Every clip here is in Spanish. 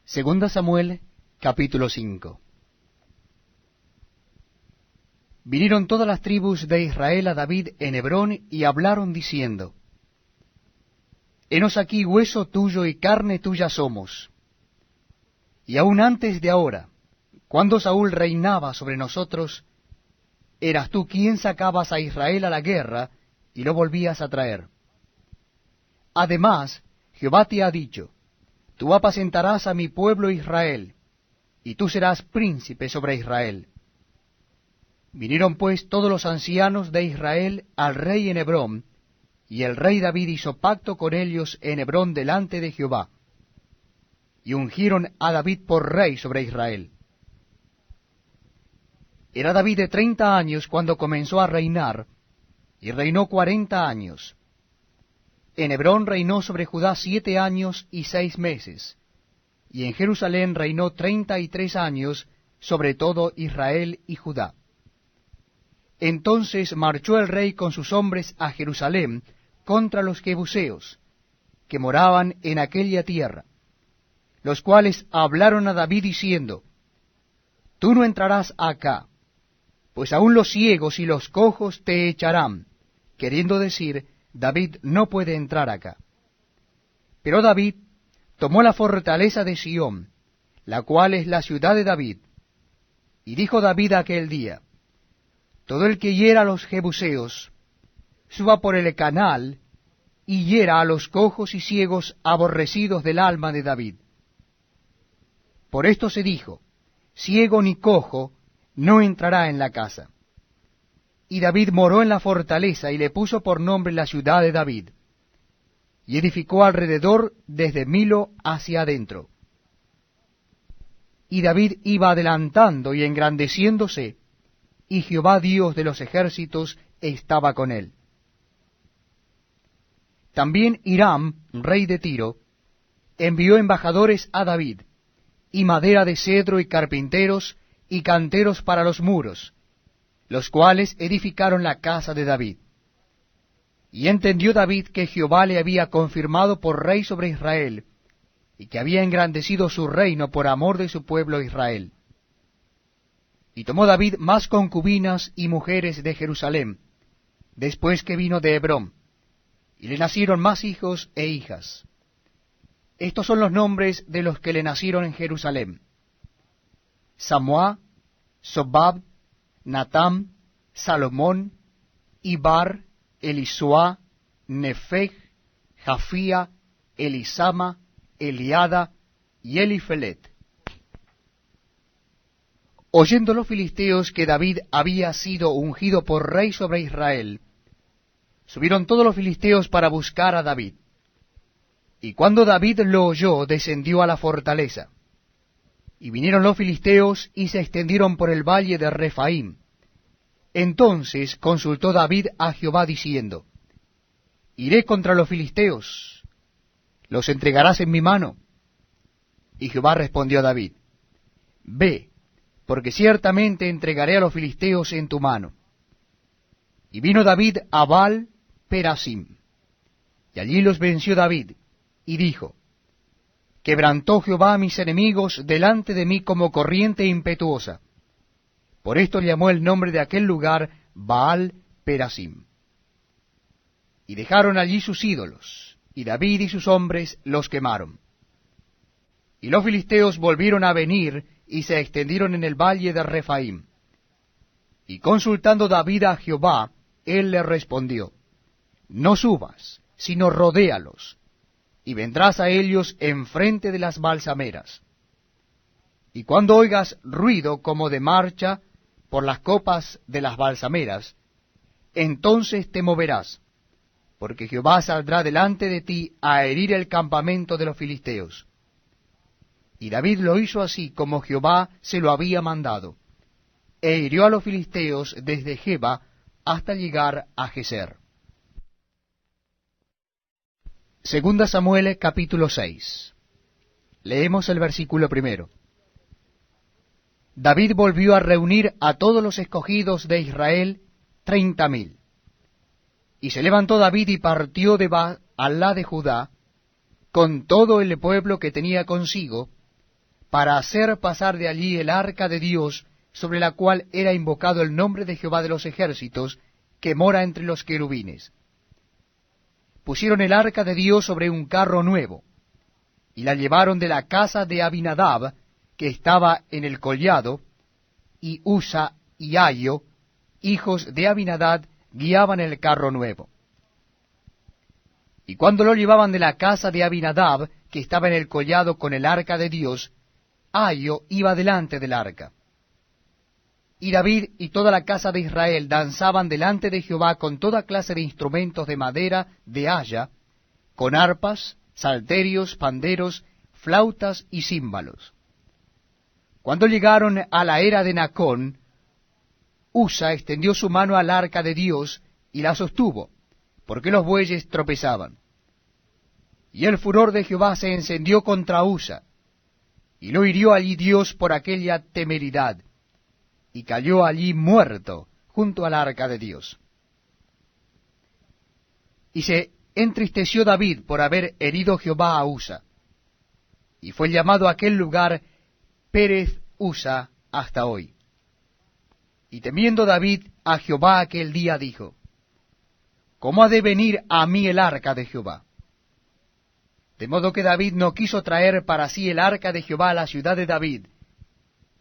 Segunda Samuel, capítulo 5. Vinieron todas las tribus de Israel a David en Hebrón y hablaron diciendo: Henos aquí hueso tuyo y carne tuya somos. Y aun antes de ahora, cuando Saúl reinaba sobre nosotros, eras tú quien sacabas a Israel a la guerra y lo volvías a traer. Además, Jehová te ha dicho: Tú apacentarás a mi pueblo Israel, y tú serás príncipe sobre Israel. Vinieron pues todos los ancianos de Israel al rey en Hebrón, y el rey David hizo pacto con ellos en Hebrón delante de Jehová, y ungieron a David por rey sobre Israel. Era David de 30 años cuando comenzó a reinar, y reinó 40 años. En Hebrón reinó sobre Judá 7 años y 6 meses, y en Jerusalén reinó 33 años sobre todo Israel y Judá. Entonces marchó el rey con sus hombres a Jerusalén contra los jebuseos, que moraban en aquella tierra, los cuales hablaron a David diciendo: Tú no entrarás acá, pues aun los ciegos y los cojos te echarán, queriendo decir: David no puede entrar acá. Pero David tomó la fortaleza de Sión, la cual es la ciudad de David, y dijo David aquel día: Todo el que hiera a los jebuseos, suba por el canal, y hiera a los cojos y ciegos aborrecidos del alma de David. Por esto se dijo: ciego ni cojo no entrará en la casa. Y David moró en la fortaleza, y le puso por nombre la ciudad de David, y edificó alrededor desde Milo hacia adentro. Y David iba adelantando y engrandeciéndose, y Jehová Dios de los ejércitos estaba con él. También Hiram, rey de Tiro, envió embajadores a David, y madera de cedro y carpinteros y canteros para los muros, los cuales edificaron la casa de David. Y entendió David que Jehová le había confirmado por rey sobre Israel, y que había engrandecido su reino por amor de su pueblo Israel. Y tomó David más concubinas y mujeres de Jerusalén, después que vino de Hebrón, y le nacieron más hijos e hijas. Estos son los nombres de los que le nacieron en Jerusalén: Samuá, Sobab, Natán, Salomón, Ibar, Elisuá, Nefeg, Jafía, Elisama, Eliada y Elifelet. Oyendo los filisteos que David había sido ungido por rey sobre Israel, subieron todos los filisteos para buscar a David. Y cuando David lo oyó, descendió a la fortaleza. Y vinieron los filisteos y se extendieron por el valle de Refaim. Entonces consultó David a Jehová diciendo: ¿Iré contra los filisteos? ¿Los entregarás en mi mano? Y Jehová respondió a David: Ve, porque ciertamente entregaré a los filisteos en tu mano. Y vino David a Baal Perasim, y allí los venció David, y dijo: Quebrantó Jehová a mis enemigos delante de mí como corriente impetuosa. Por esto llamó el nombre de aquel lugar Baal Perasim. Y dejaron allí sus ídolos, y David y sus hombres los quemaron. Y los filisteos volvieron a venir, y se extendieron en el valle de Refaim. Y consultando David a Jehová, él le respondió: No subas, sino rodéalos, y vendrás a ellos enfrente de las balsameras. Y cuando oigas ruido como de marcha por las copas de las balsameras, entonces te moverás, porque Jehová saldrá delante de ti a herir el campamento de los filisteos. Y David lo hizo así como Jehová se lo había mandado, e hirió a los filisteos desde Geba hasta llegar a Geser. Segunda Samuel, capítulo 6. Leemos el versículo 1. David volvió a reunir a todos los escogidos de Israel, 30,000. Y se levantó David y partió de Baalá de Judá, con todo el pueblo que tenía consigo, para hacer pasar de allí el arca de Dios, sobre la cual era invocado el nombre de Jehová de los ejércitos, que mora entre los querubines. Pusieron el arca de Dios sobre un carro nuevo, y la llevaron de la casa de Abinadab, que estaba en el collado, y Usa y Ahio, hijos de Abinadab, guiaban el carro nuevo. Y cuando lo llevaban de la casa de Abinadab, que estaba en el collado con el arca de Dios, Ahio iba delante del arca. Y David y toda la casa de Israel danzaban delante de Jehová con toda clase de instrumentos de madera de haya, con arpas, salterios, panderos, flautas y címbalos. Cuando llegaron a la era de Nacón, Usa extendió su mano al arca de Dios y la sostuvo, porque los bueyes tropezaban. Y el furor de Jehová se encendió contra Usa, y lo hirió allí Dios por aquella temeridad, y cayó allí muerto junto al arca de Dios. Y se entristeció David por haber herido Jehová a Usa, y fue llamado aquel lugar Pérez Usa hasta hoy. Y temiendo David a Jehová aquel día dijo, ¿cómo ha de venir a mí el arca de Jehová? De modo que David no quiso traer para sí el arca de Jehová a la ciudad de David,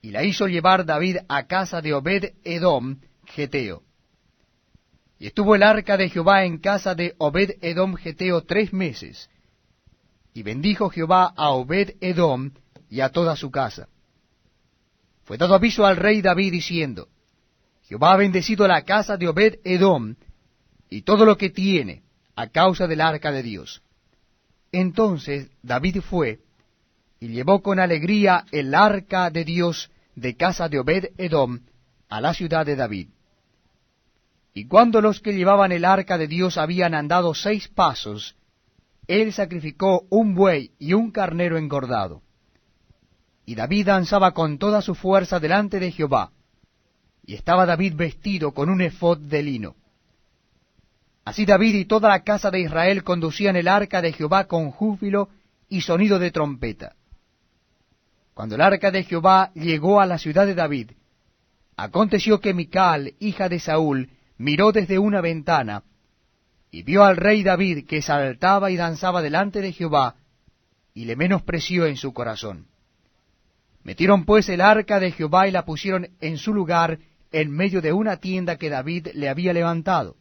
y la hizo llevar David a casa de Obed-Edom, Geteo. Y estuvo el arca de Jehová en casa de Obed-Edom, Geteo, 3 meses. Y bendijo Jehová a Obed-Edom y a toda su casa. Fue dado aviso al rey David diciendo, Jehová ha bendecido la casa de Obed-Edom y todo lo que tiene, a causa del arca de Dios. Entonces David fue y llevó con alegría el arca de Dios de casa de Obed-Edom a la ciudad de David. Y cuando los que llevaban el arca de Dios habían andado 6 pasos, él sacrificó un buey y un carnero engordado. Y David danzaba con toda su fuerza delante de Jehová, y estaba David vestido con un efod de lino. Así David y toda la casa de Israel conducían el arca de Jehová con júbilo y sonido de trompeta. Cuando el arca de Jehová llegó a la ciudad de David, aconteció que Mical, hija de Saúl, miró desde una ventana, y vio al rey David que saltaba y danzaba delante de Jehová, y le menospreció en su corazón. Metieron pues el arca de Jehová y la pusieron en su lugar en medio de una tienda que David le había levantado.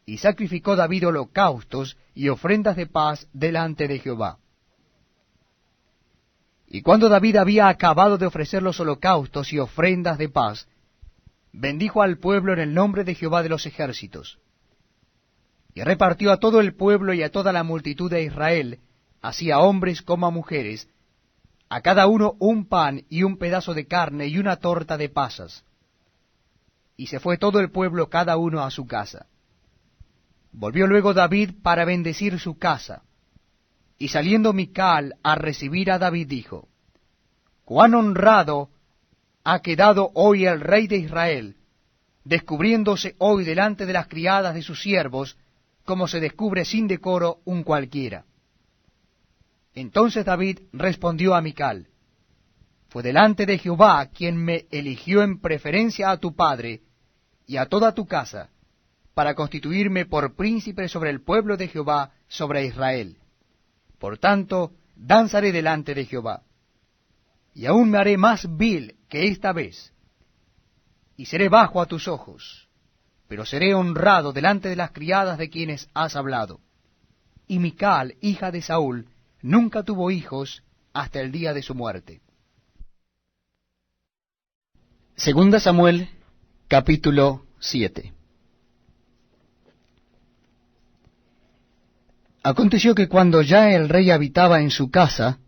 Y sacrificó David holocaustos y ofrendas de paz delante de Jehová. Y cuando David había acabado de ofrecer los holocaustos y ofrendas de paz, bendijo al pueblo en el nombre de Jehová de los ejércitos. Y repartió a todo el pueblo y a toda la multitud de Israel, así a hombres como a mujeres, a cada uno un pan y un pedazo de carne y una torta de pasas. Y se fue todo el pueblo cada uno a su casa. Volvió luego David para bendecir su casa. Y saliendo Mical a recibir a David dijo, «Cuán honrado ha quedado hoy el rey de Israel, descubriéndose hoy delante de las criadas de sus siervos, como se descubre sin decoro un cualquiera». Entonces David respondió a Mical, «Fue delante de Jehová quien me eligió en preferencia a tu padre y a toda tu casa, para constituirme por príncipe sobre el pueblo de Jehová, sobre Israel. Por tanto, danzaré delante de Jehová. Y aún me haré más vil que esta vez, y seré bajo a tus ojos, pero seré honrado delante de las criadas de quienes has hablado». Y Mical, hija de Saúl, nunca tuvo hijos hasta el día de su muerte. Segunda Samuel, capítulo 7. Aconteció que cuando ya el rey habitaba en su casa,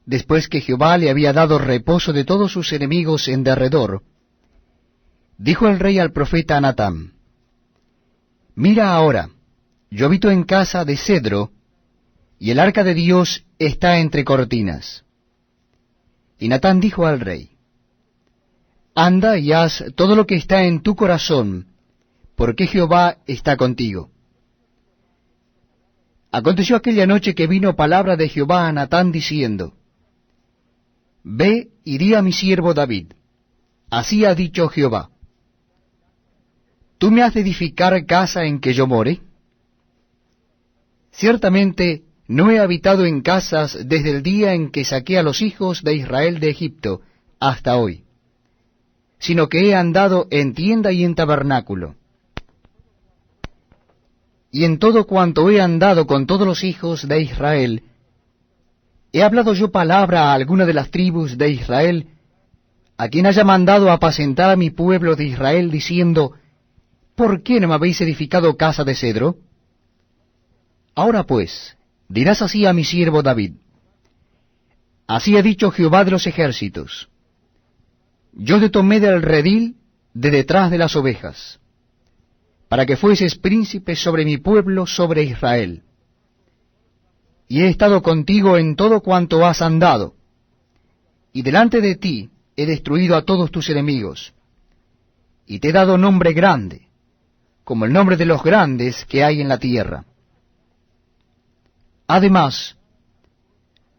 después que Jehová le había dado reposo de todos sus enemigos en derredor, dijo el rey al profeta Natán, «Mira ahora, yo habito en casa de cedro, y el arca de Dios está entre cortinas». Y Natán dijo al rey, «Anda y haz todo lo que está en tu corazón, porque Jehová está contigo». Aconteció aquella noche que vino palabra de Jehová a Natán diciendo, Ve y di a mi siervo David, así ha dicho Jehová, ¿tú me has de edificar casa en que yo more? Ciertamente no he habitado en casas desde el día en que saqué a los hijos de Israel de Egipto hasta hoy, sino que he andado en tienda y en tabernáculo. Y en todo cuanto he andado con todos los hijos de Israel, ¿he hablado yo palabra a alguna de las tribus de Israel, a quien haya mandado apacentar a mi pueblo de Israel, diciendo, ¿por qué no me habéis edificado casa de cedro? Ahora pues, dirás así a mi siervo David, así ha dicho Jehová de los ejércitos, yo te tomé del redil de detrás de las ovejas, para que fueses príncipe sobre mi pueblo, sobre Israel. Y he estado contigo en todo cuanto has andado, y delante de ti he destruido a todos tus enemigos, y te he dado nombre grande, como el nombre de los grandes que hay en la tierra. Además,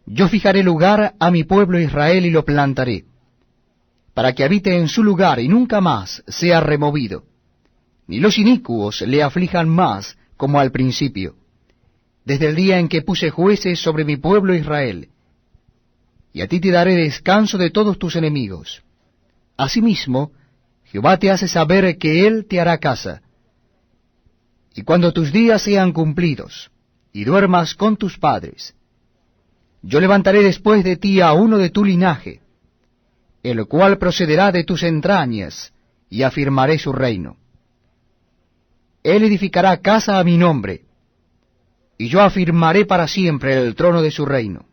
yo fijaré lugar a mi pueblo Israel y lo plantaré, para que habite en su lugar y nunca más sea removido, ni los inicuos le aflijan más como al principio, desde el día en que puse jueces sobre mi pueblo Israel, y a ti te daré descanso de todos tus enemigos. Asimismo, Jehová te hace saber que Él te hará casa. Y cuando tus días sean cumplidos, y duermas con tus padres, yo levantaré después de ti a uno de tu linaje, el cual procederá de tus entrañas, y afirmaré su reino. Él edificará casa a mi nombre, y yo afirmaré para siempre el trono de su reino.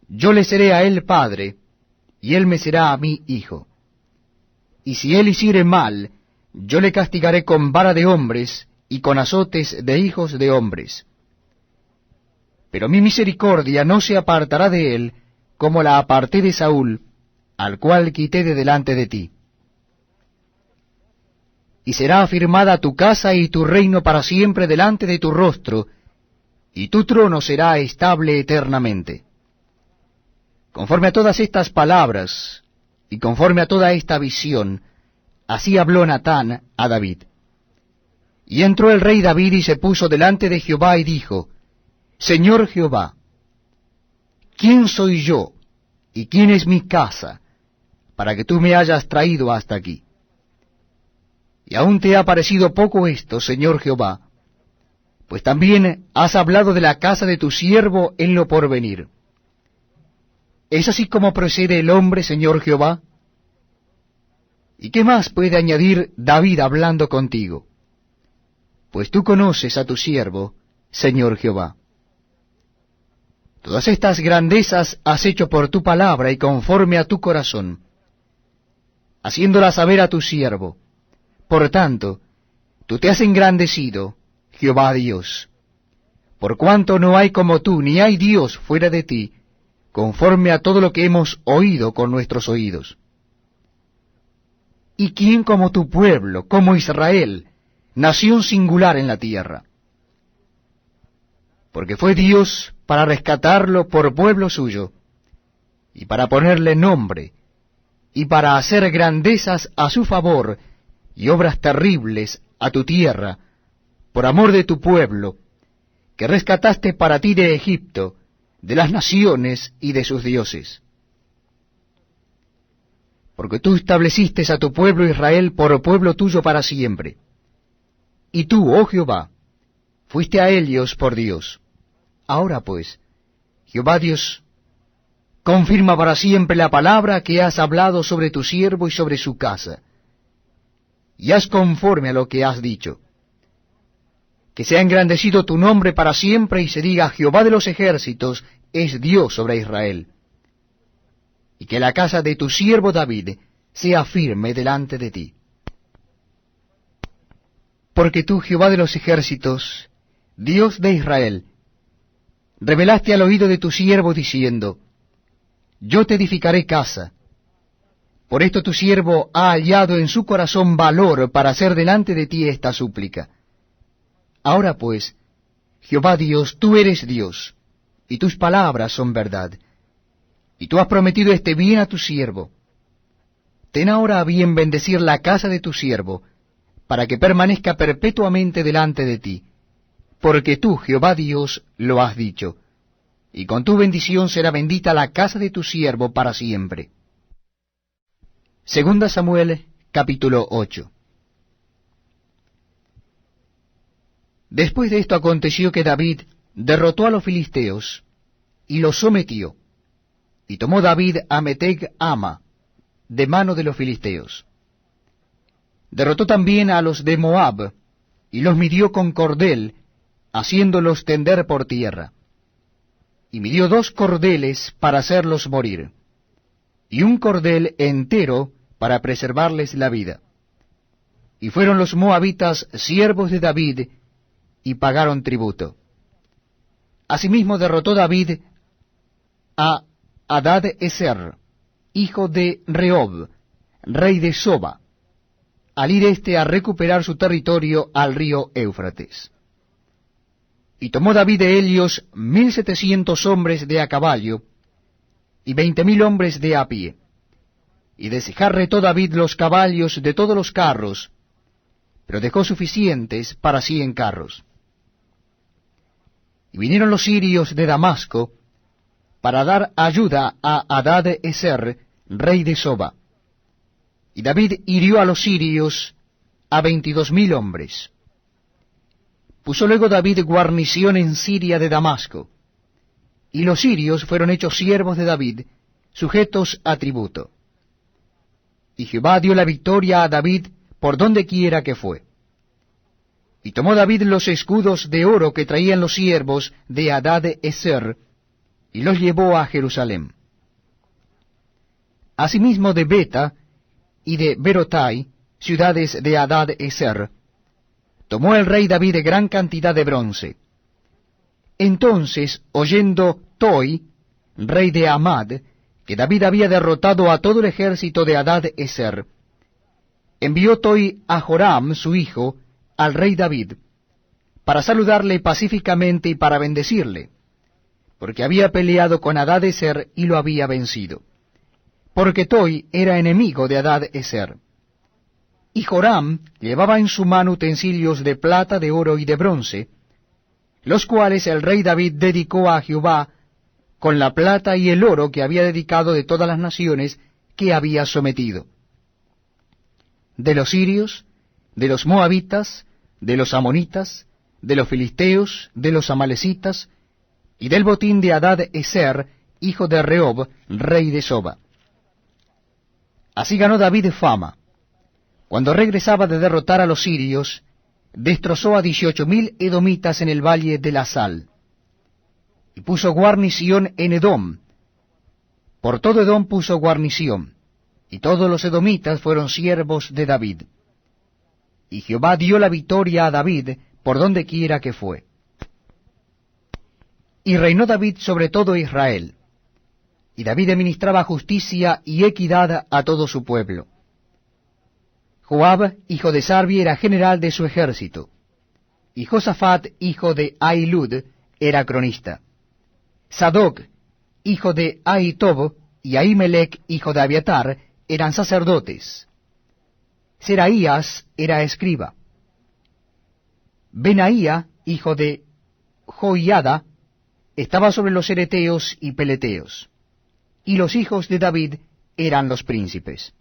Yo le seré a él padre, y él me será a mí hijo. Y si él hiciere mal, yo le castigaré con vara de hombres, y con azotes de hijos de hombres. Pero mi misericordia no se apartará de él, como la aparté de Saúl, al cual quité de delante de ti. Y será afirmada tu casa y tu reino para siempre delante de tu rostro, y tu trono será estable eternamente. Conforme a todas estas palabras, y conforme a toda esta visión, así habló Natán a David. Y entró el rey David y se puso delante de Jehová y dijo, Señor Jehová, ¿quién soy yo, y quién es mi casa, para que tú me hayas traído hasta aquí? Y aún te ha parecido poco esto, Señor Jehová, pues también has hablado de la casa de tu siervo en lo porvenir. ¿Es así como procede el hombre, Señor Jehová? ¿Y qué más puede añadir David hablando contigo? Pues tú conoces a tu siervo, Señor Jehová. Todas estas grandezas has hecho por tu palabra y conforme a tu corazón, haciéndola saber a tu siervo. Por tanto, tú te has engrandecido, Jehová Dios, por cuanto no hay como tú, ni hay Dios fuera de ti, conforme a todo lo que hemos oído con nuestros oídos. ¿Y quién como tu pueblo, como Israel, nación singular en la tierra? Porque fue Dios para rescatarlo por pueblo suyo, y para ponerle nombre, y para hacer grandezas a su favor, y obras terribles a tu tierra, por amor de tu pueblo, que rescataste para ti de Egipto, de las naciones y de sus dioses. Porque tú estableciste a tu pueblo Israel por pueblo tuyo para siempre. Y tú, oh Jehová, fuiste a ellos por Dios. Ahora pues, Jehová Dios, confirma para siempre la palabra que has hablado sobre tu siervo y sobre su casa, y haz conforme a lo que has dicho. Que sea engrandecido tu nombre para siempre, y se diga, Jehová de los ejércitos es Dios sobre Israel. Y que la casa de tu siervo David sea firme delante de ti. Porque tú, Jehová de los ejércitos, Dios de Israel, revelaste al oído de tu siervo diciendo, yo te edificaré casa. Por esto tu siervo ha hallado en su corazón valor para hacer delante de ti esta súplica. Ahora pues, Jehová Dios, tú eres Dios, y tus palabras son verdad. y tú has prometido este bien a tu siervo. Ten ahora a bien bendecir la casa de tu siervo, para que permanezca perpetuamente delante de ti, porque tú, Jehová Dios, lo has dicho, y con tu bendición será bendita la casa de tu siervo para siempre. Segunda Samuel, capítulo 8. Después de esto aconteció que David derrotó a los filisteos, y los sometió, y tomó David a Meteg Ama, de mano de los filisteos. Derrotó también a los de Moab, y los midió con cordel, haciéndolos tender por tierra. Y midió 2 cordeles para hacerlos morir, y un cordel entero para preservarles la vida. Y fueron los moabitas siervos de David, y pagaron tributo. Asimismo derrotó David a Hadad-ezer, hijo de Rehob, rey de Soba, al ir éste a recuperar su territorio al río Éufrates. Y tomó David de ellos 1,700 hombres de a caballo, y 20,000 hombres de a pie. Y desjarretó David los caballos de todos los carros, pero dejó suficientes para 100 carros. Y vinieron los sirios de Damasco, para dar ayuda a Hadad-ezer, rey de Soba. Y David hirió a los sirios a 22,000 hombres. Puso luego David guarnición en Siria de Damasco, y los sirios fueron hechos siervos de David, sujetos a tributo. Y Jehová dio la victoria a David por donde quiera que fue. Y tomó David los escudos de oro que traían los siervos de Hadad-ezer, y los llevó a Jerusalén. Asimismo de Beta y de Berotai, ciudades de Hadad-ezer, tomó el rey David gran cantidad de bronce. Entonces, oyendo Toi, rey de Amad, que David había derrotado a todo el ejército de Hadad-ezer, envió Toi a Joram, su hijo, al rey David, para saludarle pacíficamente y para bendecirle, porque había peleado con Hadad-ezer y lo había vencido, porque Toi era enemigo de Hadad-ezer. Y Joram llevaba en su mano utensilios de plata, de oro y de bronce, los cuales el rey David dedicó a Jehová con la plata y el oro que había dedicado de todas las naciones que había sometido, de los sirios, de los moabitas, de los amonitas, de los filisteos, de los amalecitas, y del botín de Hadad-ezer, hijo de Rehob, rey de Soba. Así ganó David fama. Cuando regresaba de derrotar a los sirios, destrozó a 18,000 edomitas en el valle de la Sal, y puso guarnición en Edom. Por todo Edom puso guarnición, y todos los edomitas fueron siervos de David. Y Jehová dio la victoria a David por donde quiera que fue. Y reinó David sobre todo Israel. Y David administraba justicia y equidad a todo su pueblo. Joab, hijo de Sarvi, era general de su ejército. Y Josafat, hijo de Ahilud, era cronista. Sadoc, hijo de Ahitob, y Ahimelech, hijo de Abiatar, eran sacerdotes. Seraías era escriba. Benaía, hijo de Joiada, estaba sobre los ereteos y peleteos. Y los hijos de David eran los príncipes.